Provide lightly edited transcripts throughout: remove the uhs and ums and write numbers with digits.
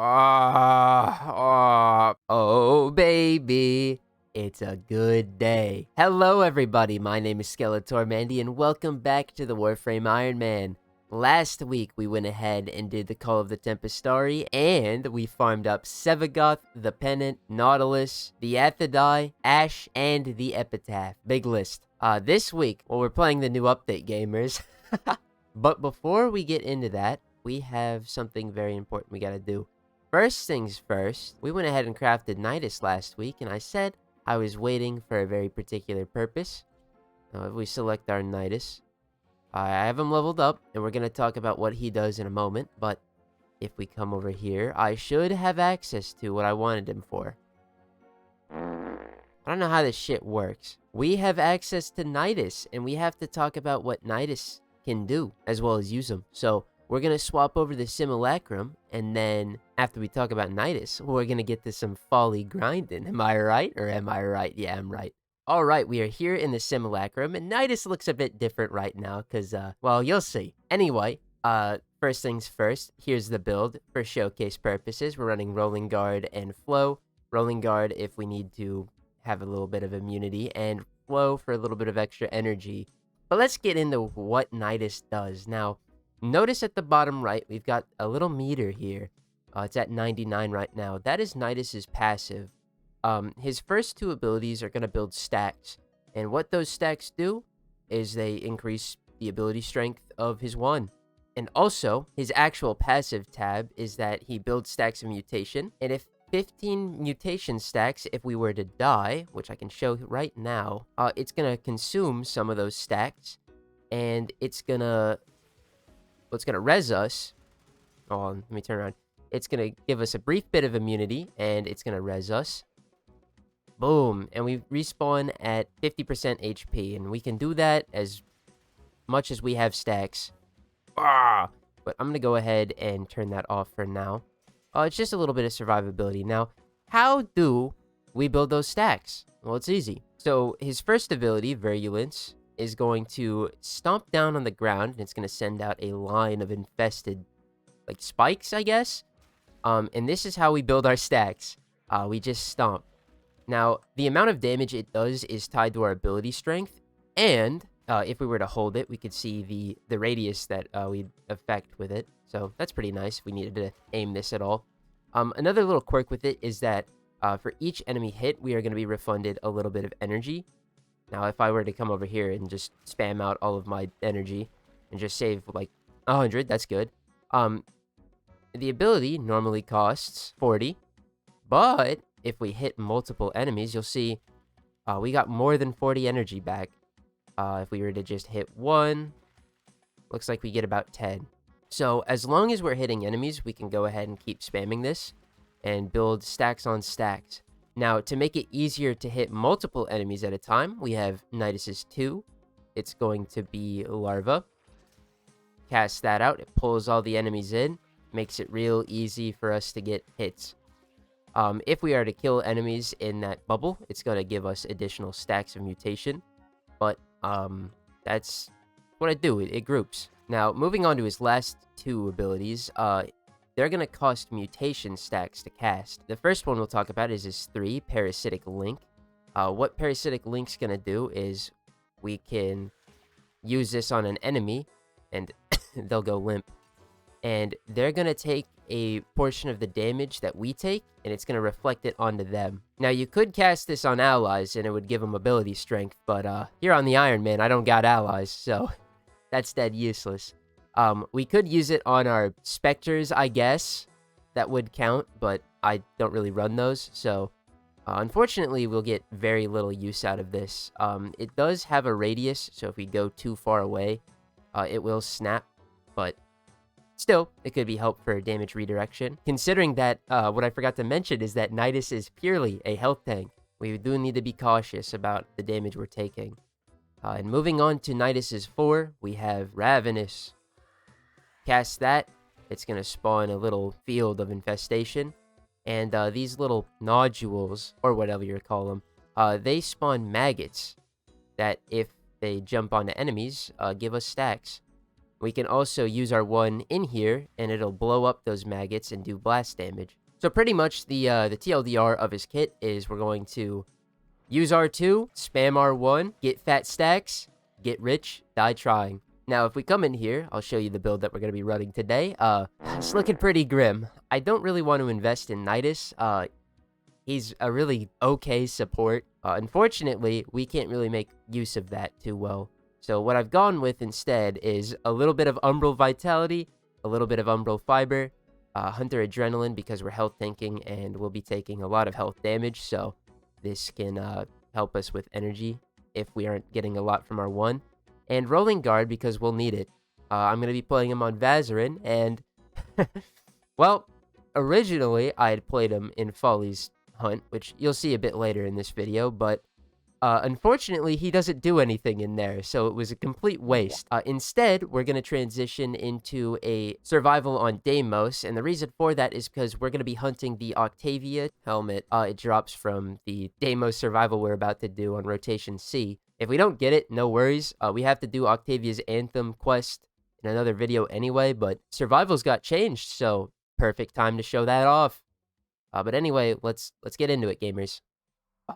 Oh, baby, it's a good day. Hello, everybody. My name is Skeletormandee, and welcome back to the Warframe Iron Man. Last week, we went ahead and did the Call of the Tempestari, and we farmed up Sevagoth, the Pennant, Nautilus, the Athidai, Ash, and the Epitaph. Big list. This week, well, we're playing the new update, gamers. But before we get into that, we have something very important we gotta do. First things first, we went ahead and crafted Nidus last week, and I said I was waiting for a very particular purpose. Now, if we select our Nidus, I have him leveled up, and we're going to talk about what he does in a moment, but if we come over here, I should have access to what I wanted him for. I don't know how this shit works. We have access to Nidus, and we have to talk about what Nidus can do, as well as use him. So, we're going to swap over the Simulacrum, and then after we talk about Nidus, we're going to get to some Folly grinding. Am I right? Or am I right? Yeah, I'm right. All right, we are here in the Simulacrum, and Nidus looks a bit different right now, because, well, you'll see. Anyway, first things first, here's the build for showcase purposes. We're running Rolling Guard and Flow. Rolling Guard if we need to have a little bit of immunity, and Flow for a little bit of extra energy. But let's get into what Nidus does. Now, notice at the bottom right, we've got a little meter here. It's at 99 right now. That is Nidus's passive. His first two abilities are going to build stacks. And what those stacks do is they increase the ability strength of his wand. And also, his actual passive tab is that he builds stacks of mutation. And if 15 mutation stacks, if we were to die, which I can show right now, it's going to consume some of those stacks. And it's going to res us. Oh, let me turn around. It's going to give us a brief bit of immunity, and it's going to res us. Boom. And we respawn at 50% HP, and we can do that as much as we have stacks. But I'm going to go ahead and turn that off for now. It's just a little bit of survivability. Now, how do we build those stacks? Well, it's easy. So his first ability, Virulence, is going to stomp down on the ground, and it's going to send out a line of infested, like, spikes, I guess. And this is how we build our stacks. We just stomp. Now, the amount of damage it does is tied to our ability strength, and if we were to hold it, we could see the radius that we'd affect with it. So that's pretty nice if we needed to aim this at all. Another little quirk with it is that for each enemy hit, we are going to be refunded a little bit of energy. Now, if I were to come over here and just spam out all of my energy and just save, like, 100, that's good. The ability normally costs 40, but if we hit multiple enemies, you'll see we got more than 40 energy back. If we were to just hit one, looks like we get about 10. So, as long as we're hitting enemies, we can go ahead and keep spamming this and build stacks on stacks. Now, to make it easier to hit multiple enemies at a time, we have Nidus's 2. It's going to be Larva. Cast that out. It pulls all the enemies in. Makes it real easy for us to get hits. If we are to kill enemies in that bubble, it's going to give us additional stacks of mutation. But that's what I do. It groups. Now, moving on to his last two abilities, they're going to cost mutation stacks to cast. The first one we'll talk about is his 3, Parasitic Link. What Parasitic Link's going to do is we can use this on an enemy, and they'll go limp. And they're going to take a portion of the damage that we take, and it's going to reflect it onto them. Now, you could cast this on allies, and it would give them ability strength, but here on the Iron Man, I don't got allies, so that's dead useless. We could use it on our Spectres, I guess. That would count, but I don't really run those, so unfortunately, we'll get very little use out of this. It does have a radius, so if we go too far away, it will snap, but still, it could be helpful for damage redirection. Considering that, what I forgot to mention is that Nidus is purely a health tank. We do need to be cautious about the damage we're taking. And moving on to Nidus's 4, we have Ravenous. Cast that, it's going to spawn a little field of infestation. And these little nodules, or whatever you call them, they spawn maggots that, if they jump onto enemies, give us stacks. We can also use our 1 in here, and it'll blow up those maggots and do blast damage. So pretty much the TLDR of his kit is we're going to use R2, spam R1, get fat stacks, get rich, die trying. Now, if we come in here, I'll show you the build that we're going to be running today. It's looking pretty grim. I don't really want to invest in Nidus. He's a really okay support. Unfortunately, we can't really make use of that too well. So what I've gone with instead is a little bit of Umbral Vitality, a little bit of Umbral Fiber, Hunter Adrenaline because we're health tanking and we'll be taking a lot of health damage. So this can help us with energy if we aren't getting a lot from our 1. And Rolling Guard because we'll need it. I'm going to be playing him on Vazarin, and well, originally I had played him in Folly's Hunt, which you'll see a bit later in this video, but unfortunately he doesn't do anything in there, so it was a complete waste. Instead, we're going to transition into a survival on Deimos, and the reason for that is because we're going to be hunting the Octavia helmet. It drops from the Deimos survival we're about to do on Rotation C. If we don't get it, no worries. We have to do Octavia's Anthem quest in another video anyway, but survivals got changed, so perfect time to show that off. But anyway, let's get into it, gamers.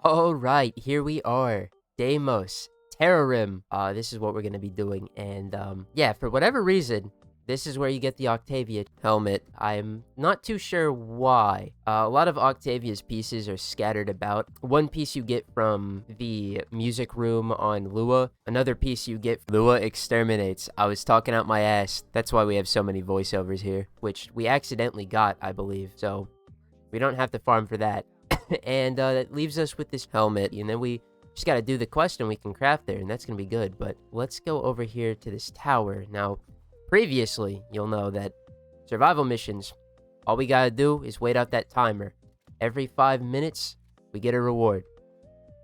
All right, here we are. Deimos, Terrorim. This is what we're going to be doing, and yeah, for whatever reason, this is where you get the Octavia helmet. I'm not too sure why. A lot of Octavia's pieces are scattered about. One piece you get from the music room on Lua. Another piece you get from Lua Exterminates. I was talking out my ass. That's why we have so many voiceovers here, which we accidentally got, I believe. So we don't have to farm for that. And that leaves us with this helmet, and then we just got to do the quest and we can craft there, and that's going to be good. But let's go over here to this tower. Now, previously, you'll know that survival missions, all we gotta do is wait out that timer. Every 5 minutes, we get a reward.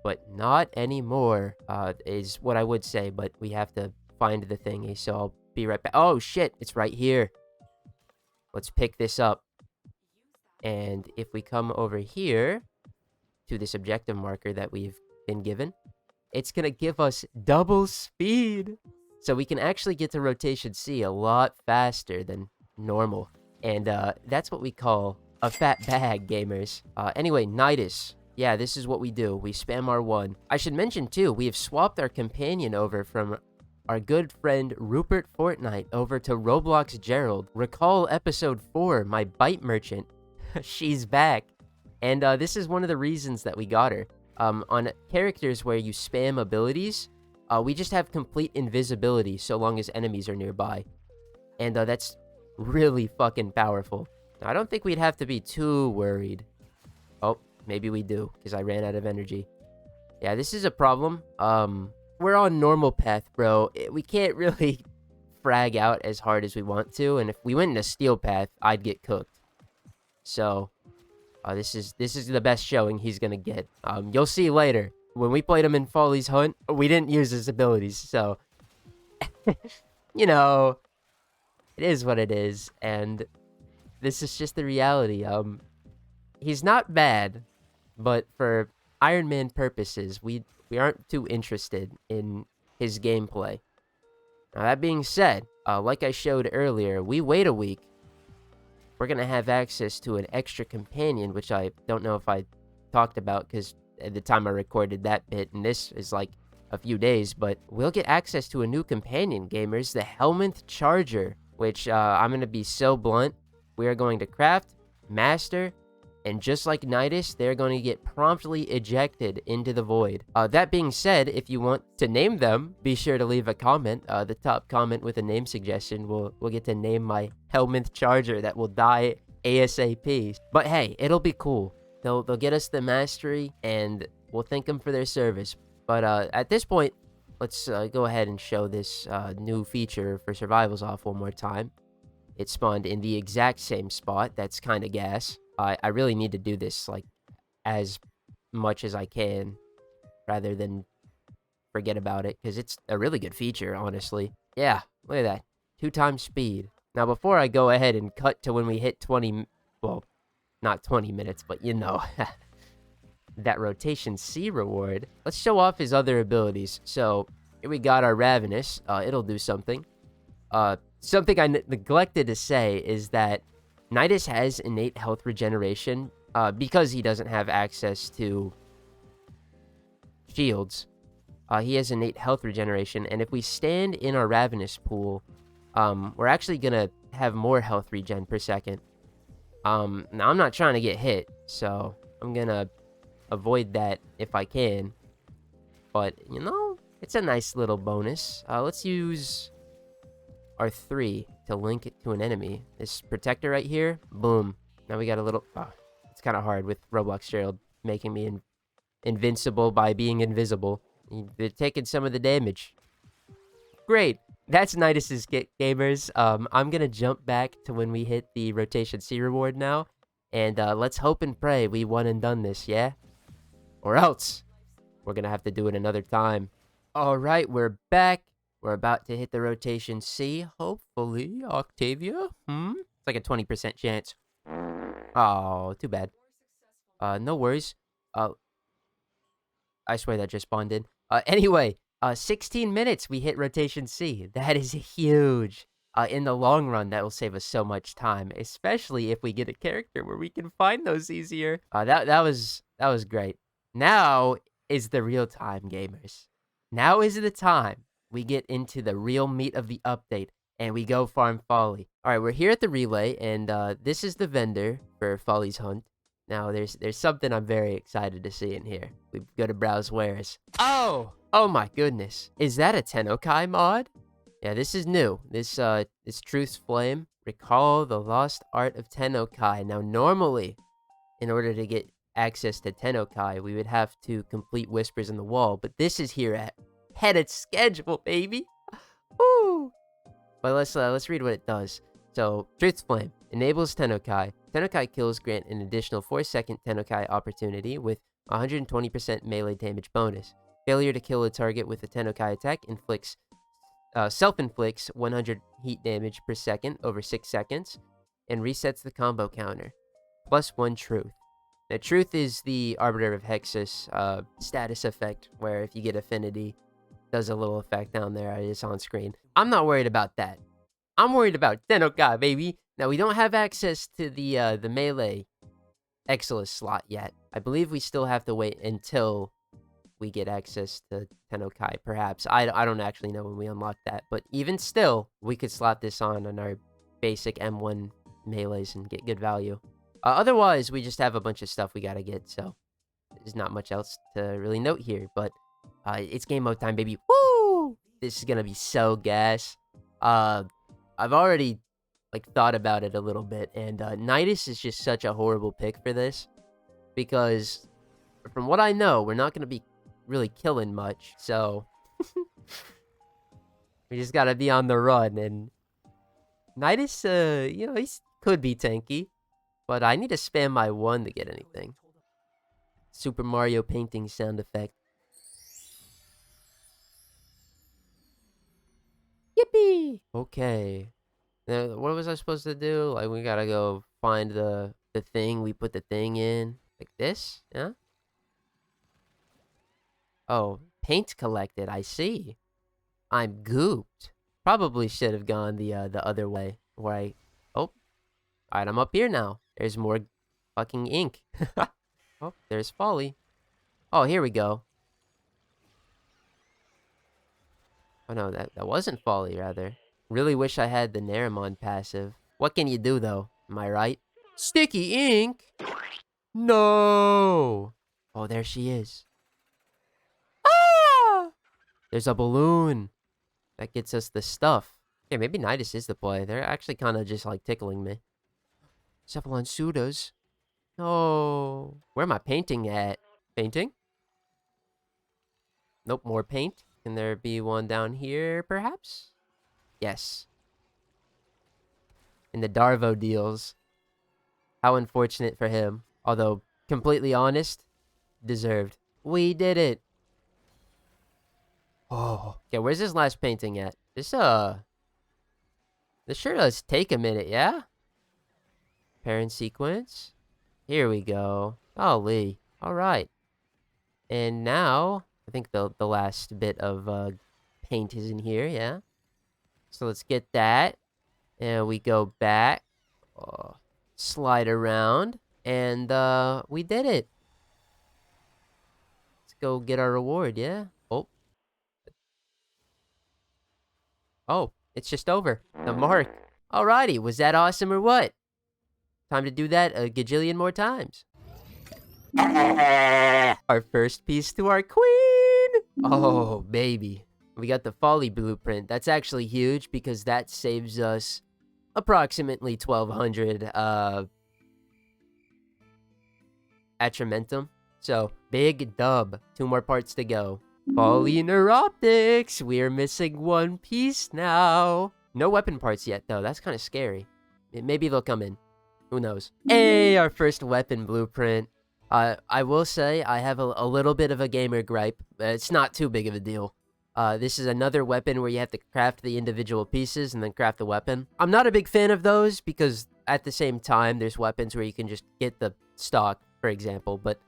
But not anymore, is what I would say, but we have to find the thingy, so I'll be right back. Oh, shit, it's right here. Let's pick this up. And if we come over here to this objective marker that we've been given, it's gonna give us double speed. So we can actually get to Rotation C a lot faster than normal. And that's what we call a fat bag, gamers. Anyway, Nidus. Yeah, this is what we do. We spam R1. I should mention, too, we have swapped our companion over from our good friend Rupert Fortnite over to Roblox Gerald. Recall episode 4, my bite merchant. She's back. And this is one of the reasons that we got her. On characters where you spam abilities, we just have complete invisibility so long as enemies are nearby. And that's really fucking powerful. I don't think we'd have to be too worried. Oh, maybe we do, because I ran out of energy. Yeah, this is a problem. We're on normal path, bro. We can't really frag out as hard as we want to, and if we went into steel path, I'd get cooked. So, this is the best showing he's gonna get. You'll see later. When we played him in Folly's Hunt, we didn't use his abilities, so you know, it is what it is, and this is just the reality. He's not bad, but for Iron Man purposes, we aren't too interested in his gameplay. Now, that being said, like I showed earlier, we wait a week. We're gonna have access to an extra companion, which I don't know if I talked about, because at the time I recorded that bit, and this is like a few days, but we'll get access to a new companion, gamers, the Helminth Charger, which I'm going to be so blunt. We are going to craft, master, and just like Nidus, they're going to get promptly ejected into the void. That being said, if you want to name them, be sure to leave a comment. The top comment with a name suggestion will get to name my Helminth Charger that will die ASAP. But hey, it'll be cool. They'll get us the mastery, and we'll thank them for their service. But at this point, let's go ahead and show this new feature for survivals off one more time. It spawned in the exact same spot. That's kind of gas. I really need to do this like as much as I can, rather than forget about it, because it's a really good feature, honestly. Yeah, look at that. 2 times speed. Now, before I go ahead and cut to when we hit 20... Well, not 20 minutes, but you know, that Rotation C reward. Let's show off his other abilities. So, here we got our Ravenous. It'll do something. Something I neglected to say is that Nidus has innate health regeneration, because he doesn't have access to shields. He has innate health regeneration, and if we stand in our Ravenous pool, we're actually gonna have more health regen per second. Now I'm not trying to get hit, so I'm gonna avoid that if I can. But, you know, it's a nice little bonus. Let's use our 3 to link it to an enemy. This protector right here, boom. Now we got a little... it's kind of hard with Roblox Shield making me invincible by being invisible. They're taking some of the damage. Great. That's Nidus's gamers. I'm gonna jump back to when we hit the Rotation C reward now. And let's hope and pray we won and done this, yeah? Or else we're gonna have to do it another time. Alright, we're back. We're about to hit the Rotation C, hopefully. Octavia? It's like a 20% chance. Oh, too bad. No worries. I swear that just spawned in. Anyway, 16 minutes we hit Rotation C. That is huge. In the long run, that will save us so much time, especially if we get a character where we can find those easier. That was great. Now is the real time, gamers. Now is the time we get into the real meat of the update, and we go farm Folly. All right, we're here at the relay, and this is the vendor for Folly's hunt. Now, there's something I'm very excited to see in here. We go to browse wares. Oh my goodness. Is that a Tennokai mod? Yeah, this is new. This Truth's Flame. Recall the lost art of Tennokai. Now, normally, in order to get access to Tennokai, we would have to complete Whispers in the Wall, but this is here ahead of schedule, baby. Woo! But let's read what it does. So, Truth's Flame enables Tennokai. Tennokai kills grant an additional 4-second Tennokai opportunity with 120% melee damage bonus. Failure to kill a target with a Tennokai attack self-inflicts 100 heat damage per second over 6 seconds and resets the combo counter. +1 Truth. Now, Truth is the Arbiter of Hexus status effect, where if you get Affinity, does a little effect down there. It's on screen. I'm not worried about that. I'm worried about Tennokai, baby. Now, we don't have access to the melee Exilus slot yet. I believe we still have to wait until we get access to Tennokai, perhaps. I don't actually know when we unlock that, but even still, we could slot this on our basic M1 melees and get good value. Otherwise, we just have a bunch of stuff we gotta get, so there's not much else to really note here, but it's game mode time, baby. Woo! This is gonna be so gas. I've already thought about it a little bit, and Nidus is just such a horrible pick for this, because from what I know, we're not gonna be really killing much, so we just gotta be on the run. And Nidus, you know, he could be tanky, but I need to spam my 1 to get anything. Super Mario painting sound effect. Yippee! Okay. Now, what was I supposed to do? Like, we gotta go find the thing. We put the thing in. Like this? Yeah? Oh, paint collected. I see. I'm gooped. Probably should have gone the other way. Where I... Oh. Alright, I'm up here now. There's more fucking ink. Oh, there's Folly. Oh, here we go. Oh no, that wasn't Folly, rather. Really wish I had the Naramon passive. What can you do, though? Am I right? Sticky ink? No! Oh, there she is. Ah! There's a balloon. That gets us the stuff. Yeah, maybe Nidus is the play. They're actually kind of just, like, tickling me. Cephalon Sudas. No. Where am I painting at? Painting? Nope, more paint. Can there be one down here, perhaps? Yes. In the Darvo deals. How unfortunate for him. Although, completely honest, deserved. We did it. Oh. Okay, where's this last painting at? This sure does take a minute, yeah? Parent sequence. Here we go. Golly. Alright. And now, I think the last bit of paint is in here, yeah? So let's get that. And we go back. Slide around. And we did it. Let's go get our reward, yeah? Oh. Oh, it's just over. The mark. Alrighty, was that awesome or what? Time to do that a gajillion more times. Our first piece to our queen! Oh, baby. We got the Folly blueprint. That's actually huge because that saves us approximately 1,200 Atramentum. So, big dub. 2 more parts to go. Folly Neuroptics! We're missing 1 piece now. No weapon parts yet, though. That's kind of scary. Maybe they'll come in. Who knows? Hey, our first weapon blueprint. I will say I have a little bit of a gamer gripe. It's not too big of a deal. This is another weapon where you have to craft the individual pieces and then craft the weapon. I'm not a big fan of those because at the same time, there's weapons where you can just get the stock, for example. But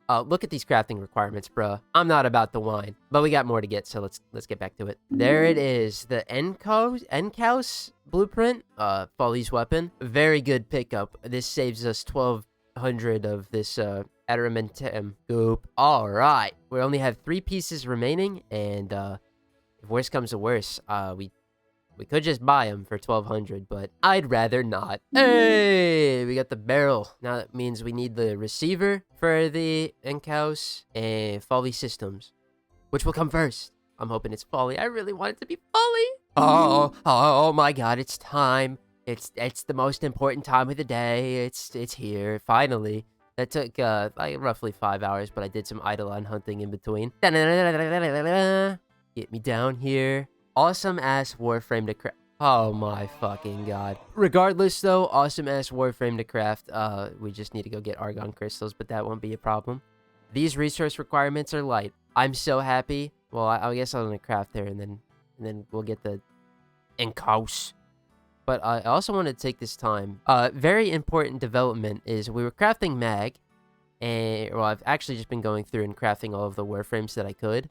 look at these crafting requirements, bruh. I'm not about to whine, but we got more to get, so let's get back to it. There it is, the Enkaus blueprint, Folly's weapon. Very good pickup. This saves us 1,200 of this Atramentum goop. All right, we only have 3 pieces remaining, and if worse comes to worse, we could just buy them for 1,200, but I'd rather not. Hey, we got the barrel. Now that means we need the receiver for the Enkaus and Folly systems. Which will come first? I'm hoping it's Folly. I really want it to be Folly. Oh my god, it's time. It's the most important time of the day. It's here, finally. That took like roughly 5 hours, but I did some Eidolon hunting in between. Get me down here. Awesome ass Warframe to craft. Oh my fucking god. Regardless though, awesome ass Warframe to craft. We just need to go get argon crystals, but that won't be a problem. These resource requirements are light. I'm so happy. Well, I guess I'm gonna craft there and then we'll get the Enkaus. But I also want to take this time. Very important development is we were crafting mag, and well, I've actually just been going through and crafting all of the Warframes that I could.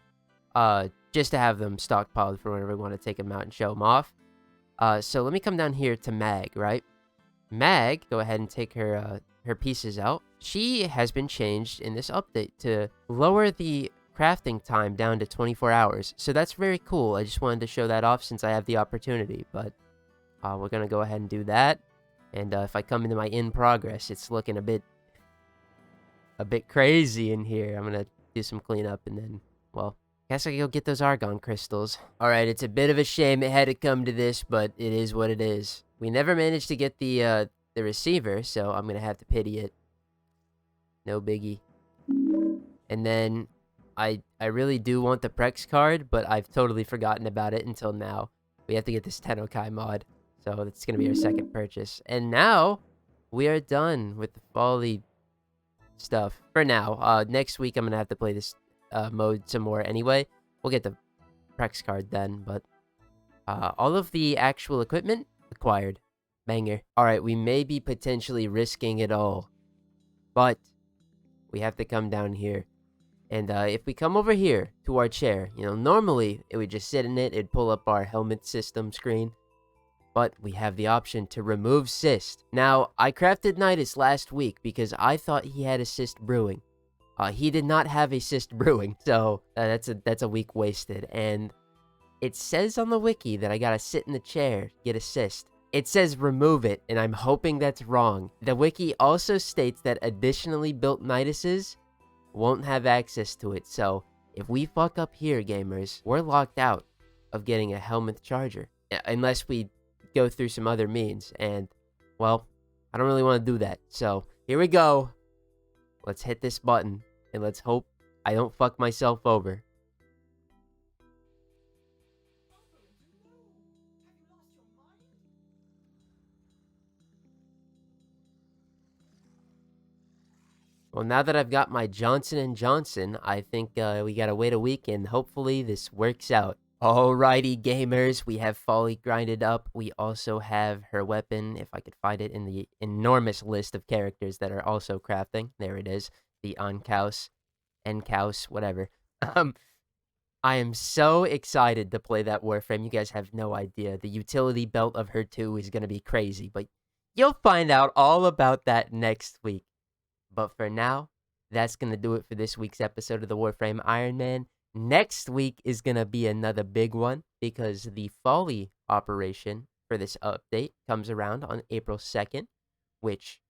Just to have them stockpiled for whenever we want to take them out and show them off. So let me come down here to Mag, right? Mag, go ahead and take her pieces out. She has been changed in this update to lower the crafting time down to 24 hours. So that's very cool. I just wanted to show that off since I have the opportunity. But we're going to go ahead and do that. And if I come into my in progress, it's looking a bit crazy in here. I'm going to do some cleanup and then, well, guess I can go get those argon crystals. Alright, it's a bit of a shame it had to come to this, but it is what it is. We never managed to get the receiver, so I'm gonna have to pity it. No biggie. And then, I really do want the Prex card, but I've totally forgotten about it until now. We have to get this Tennokai mod, so that's gonna be our second purchase. And now, we are done with the Folly stuff. For now. Next week I'm gonna have to play this mode some more anyway. We'll get the Prex card then, but all of the actual equipment acquired. Banger. Alright, we may be potentially risking it all, but we have to come down here. And if we come over here to our chair, you know, normally it would just sit in it, it'd pull up our helmet system screen, but we have the option to remove Cyst. Now, I crafted Nidus last week because I thought he had a Cyst brewing. He did not have a Cyst brewing, so that's a week wasted. And it says on the wiki that I gotta sit in the chair to get a Cyst. It says remove it, and I'm hoping that's wrong. The wiki also states that additionally built Niduses won't have access to it, so if we fuck up here, gamers, we're locked out of getting a helmet charger. Unless we go through some other means, and, well, I don't really want to do that. So, here we go. Let's hit this button. And let's hope I don't fuck myself over. Well, now that I've got my Johnson & Johnson, I think we gotta wait a week and hopefully this works out. Alrighty, gamers, we have Folly grinded up. We also have her weapon, if I could find it in the enormous list of characters that are also crafting. There it is, the Enkaus, whatever. I am so excited to play that Warframe. You guys have no idea. The utility belt of her 2 is going to be crazy, but you'll find out all about that next week. But for now, that's going to do it for this week's episode of the Warframe Iron Man. Next week is going to be another big one because the Folly operation for this update comes around on April 2nd, which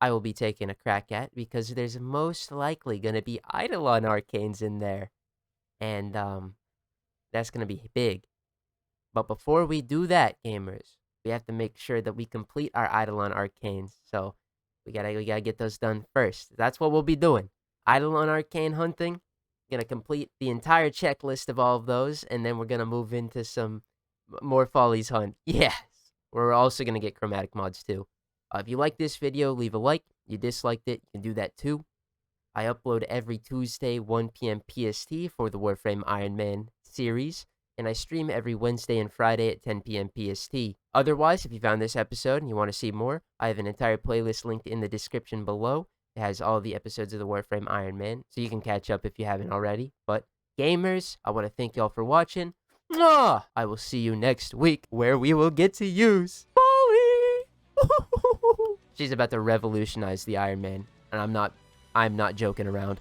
I will be taking a crack at because there's most likely going to be Eidolon Arcanes in there. And that's going to be big. But before we do that, gamers, we have to make sure that we complete our Eidolon Arcanes. So we gotta get those done first. That's what we'll be doing. Eidolon Arcane hunting. Gonna complete the entire checklist of all of those, and then we're gonna move into some more Follies hunt. Yes! We're also gonna get chromatic mods too. If you like this video, leave a like. You disliked it, you can do that too. I upload every Tuesday, 1 p.m. PST for the Warframe Iron Man series, and I stream every Wednesday and Friday at 10 p.m. PST. Otherwise, if you found this episode and you want to see more, I have an entire playlist linked in the description below. It has all the episodes of the Warframe Iron Man, so you can catch up if you haven't already. But gamers, I want to thank y'all for watching. Mwah! I will see you next week, where we will get to use Folly! She's about to revolutionize the Iron Man, and I'm not joking around.